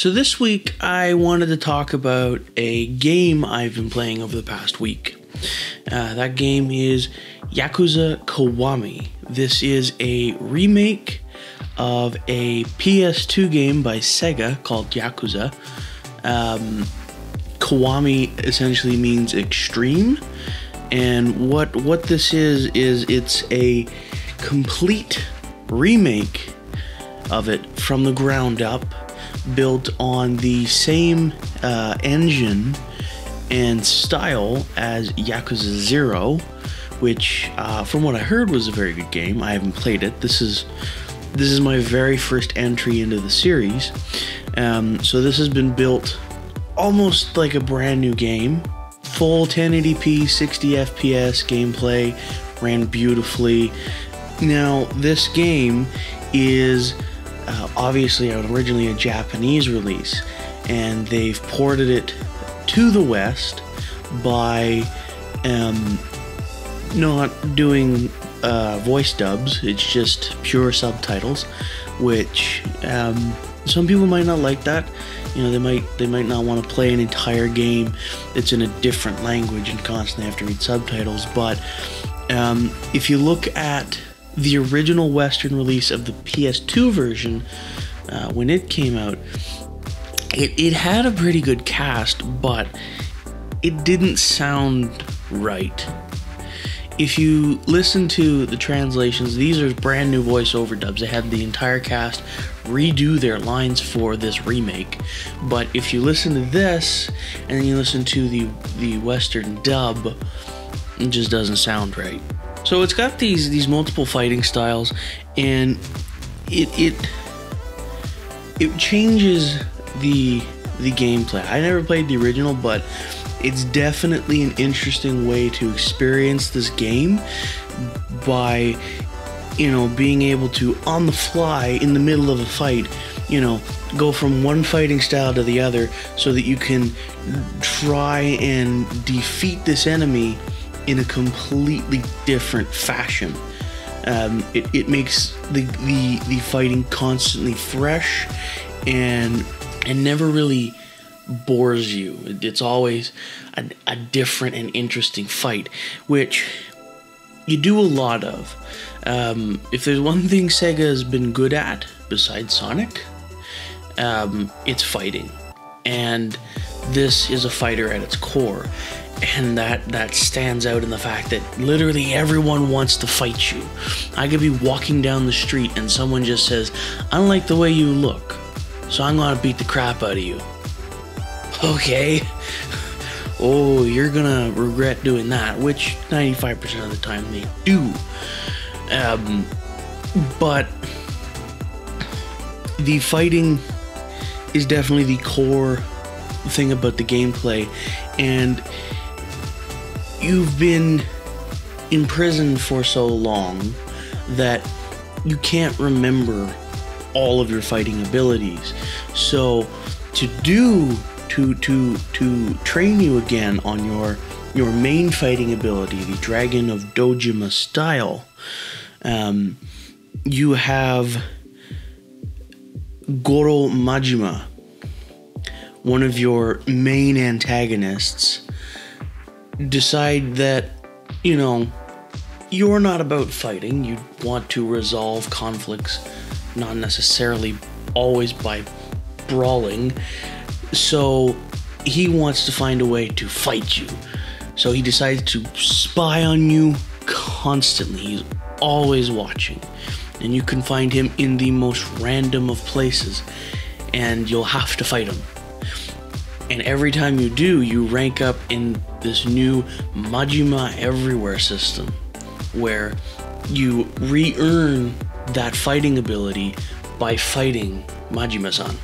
So this week I wanted to talk about a game I've been playing over the past week. That game is Yakuza Kiwami. This is a remake of a PS2 game by Sega called Yakuza. Kiwami essentially means extreme, and what this is it's a complete remake of it from the ground up, built on the same engine and style as Yakuza 0, which from what I heard was a very good game. I haven't played it. This is my very first entry into the series. So this has been built almost like a brand new game. Full 1080p, 60 FPS gameplay, ran beautifully. Now, this game is obviously originally a Japanese release, and they've ported it to the West by not doing voice dubs. It's just pure subtitles, which some people might not like that. You know, they might not want to play an entire game that's in a different language and constantly have to read subtitles. But if you look at the original Western release of the PS2 version, when it came out, it had a pretty good cast, but it didn't sound right. If you listen to the translations, these are brand new voiceover dubs. They had the entire cast redo their lines for this remake. But if you listen to this and then you listen to the Western dub, it just doesn't sound right. So it's got these multiple fighting styles, and it changes the gameplay. I never played the original, but it's definitely an interesting way to experience this game by, being able to, on the fly, in the middle of a fight, go from one fighting style to the other so that you can try and defeat this enemy in a completely different fashion. It makes the fighting constantly fresh and never really bores you. It's always a different and interesting fight, which you do a lot of. If there's one thing Sega has been good at besides Sonic, it's fighting, and this is a fighter at its core, and that stands out in the fact that literally everyone wants to fight you. I could be walking down the street and someone just says, "I don't like the way you look, so I'm gonna beat the crap out of you." Okay. Oh, you're gonna regret doing that, which 95% of the time they do. But the fighting is definitely the core thing about the gameplay, and you've been in prison for so long that you can't remember all of your fighting abilities. So to train you again on your main fighting ability, the Dragon of Dojima style, you have Goro Majima, one of your main antagonists, decide that, you're not about fighting. You want to resolve conflicts, not necessarily always by brawling. So he wants to find a way to fight you. So he decides to spy on you constantly. He's always watching. And you can find him in the most random of places, and you'll have to fight him. And every time you do, you rank up in this new Majima Everywhere system, where you re-earn that fighting ability by fighting Majima-san.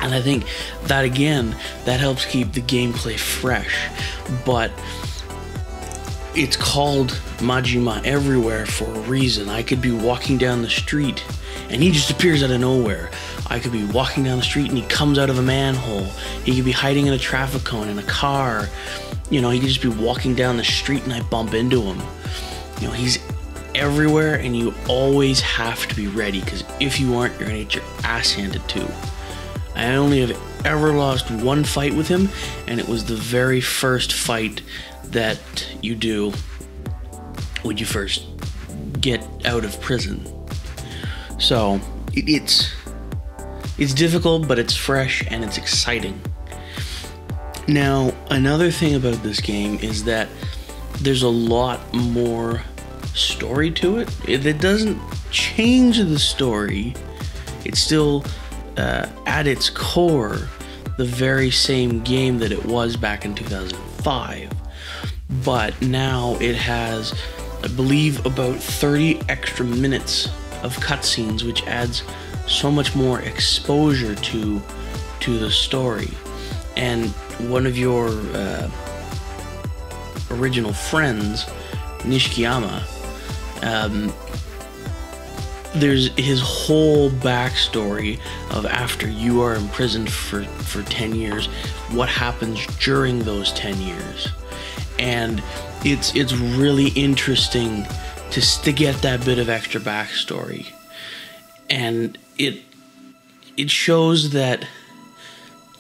And I think that, again, that helps keep the gameplay fresh. But it's called Majima Everywhere for a reason. I could be walking down the street and he just appears out of nowhere. I could be walking down the street and he comes out of a manhole. He could be hiding in a traffic cone in a car. He could just be walking down the street and I bump into him. He's everywhere, and you always have to be ready, because if you aren't, you're gonna get your ass handed to. I only have ever lost one fight with him, and it was the very first fight that you do when you first get out of prison. So it's difficult, but it's fresh and it's exciting. Now, another thing about this game is that there's a lot more story to it. It doesn't change the story. It's still, at its core, the very same game that it was back in 2005. But now it has, I believe, about 30 extra minutes of cutscenes, which adds so much more exposure to the story. And one of your original friends, Nishikiyama, there's his whole backstory of after you are imprisoned for 10 years, what happens during those 10 years. And it's really interesting to get that bit of extra backstory. And it shows that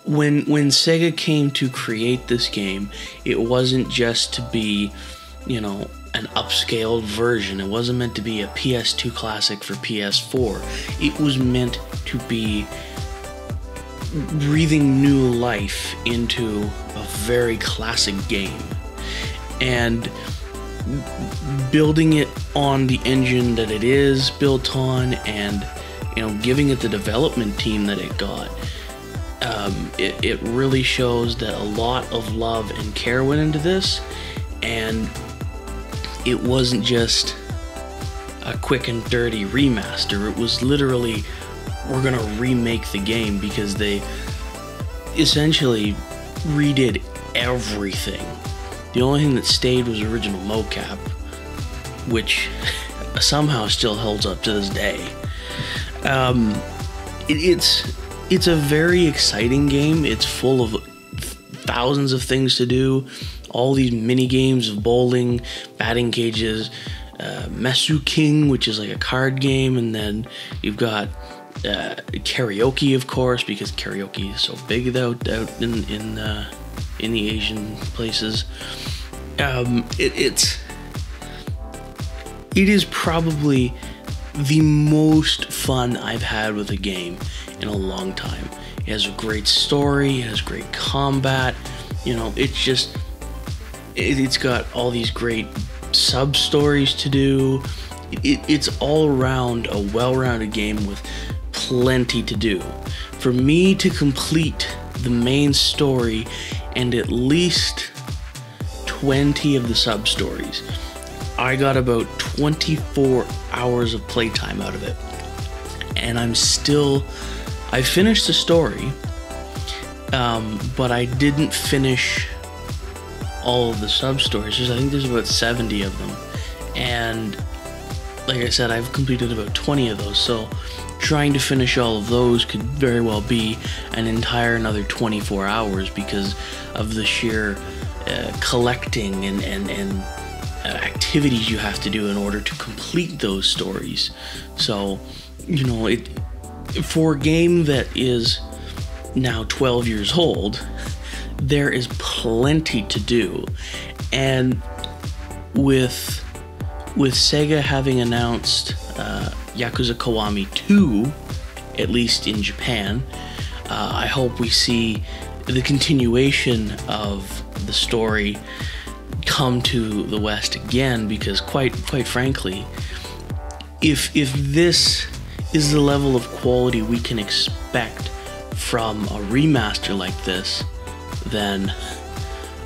when Sega came to create this game, it wasn't just to be, an upscaled version. It wasn't meant to be a PS2 classic for PS4. It was meant to be breathing new life into a very classic game and building it on the engine that it is built on, and giving it the development team that it got. It really shows that a lot of love and care went into this, and it wasn't just a quick and dirty remaster. It was literally, we're gonna remake the game, because they essentially redid everything. The only thing that stayed was original mocap, which somehow still holds up to this day. It's a very exciting game. It's full of thousands of things to do. All these mini games of bowling, batting cages, Mesu King, which is like a card game, and then you've got karaoke, of course, because karaoke is so big out in the Asian places. It is probably the most fun I've had with a game in a long time. It has a great story, it has great combat, it's got all these great sub-stories to do. It's all around a well-rounded game with plenty to do. For me to complete the main story and at least 20 of the sub-stories, I got about 24 hours of playtime out of it. And I finished the story, but I didn't finish all of the sub-stories. I think there's about 70 of them. And like I said, I've completed about 20 of those, so trying to finish all of those could very well be an entire another 24 hours because of the sheer collecting and activities you have to do in order to complete those stories. So, for a game that is now 12 years old, there is plenty to do. And with Sega having announced Yakuza Kiwami 2, at least in Japan, I hope we see the continuation of the story come to the West again, because quite frankly, if this is the level of quality we can expect from a remaster like this, then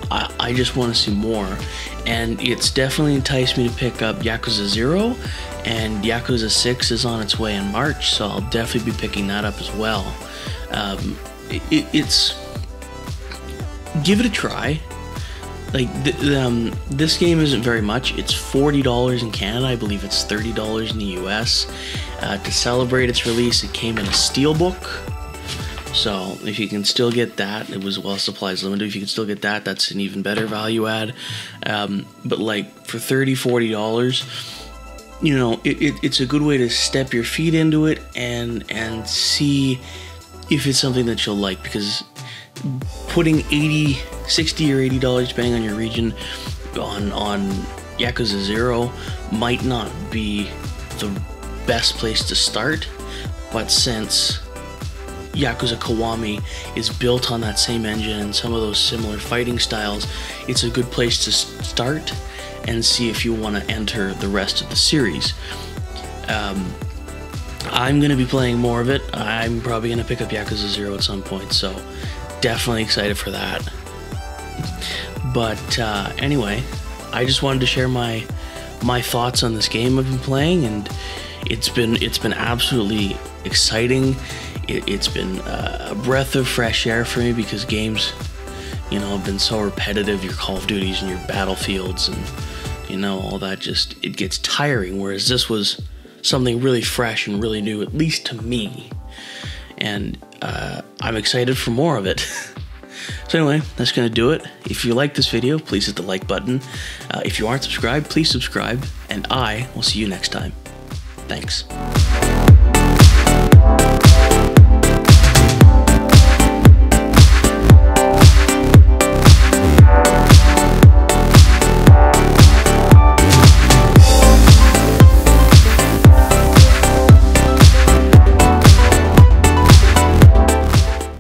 I just want to see more. And it's definitely enticed me to pick up Yakuza 0, and Yakuza 6 is on its way in March, so I'll definitely be picking that up as well. Give it a try. Like, this game isn't very much. It's $40 in Canada. I believe it's $30 in the US. To celebrate its release, it came in a steelbook. So if you can still get that, it was while supplies limited. If you can still get that, that's an even better value add. But like for $30-$40, it's a good way to step your feet into it and see if it's something that you'll like, because putting $60 or $80, depending on your region, on Yakuza 0 might not be the best place to start, but since Yakuza Kiwami is built on that same engine and some of those similar fighting styles, it's a good place to start and see if you want to enter the rest of the series. I'm going to be playing more of it. I'm probably going to pick up Yakuza 0 at some point, so definitely excited for that. But anyway, I just wanted to share my thoughts on this game I've been playing, and it's been absolutely exciting. It's been a breath of fresh air for me, because games, you know, have been so repetitive. Your Call of Duties and your Battlefields and, you know, all that, just, it gets tiring, whereas this was something really fresh and really new, at least to me, and I'm excited for more of it. So anyway, that's gonna do it. If you like this video, please hit the like button. If you aren't subscribed, please subscribe, and I will see you next time. Thanks.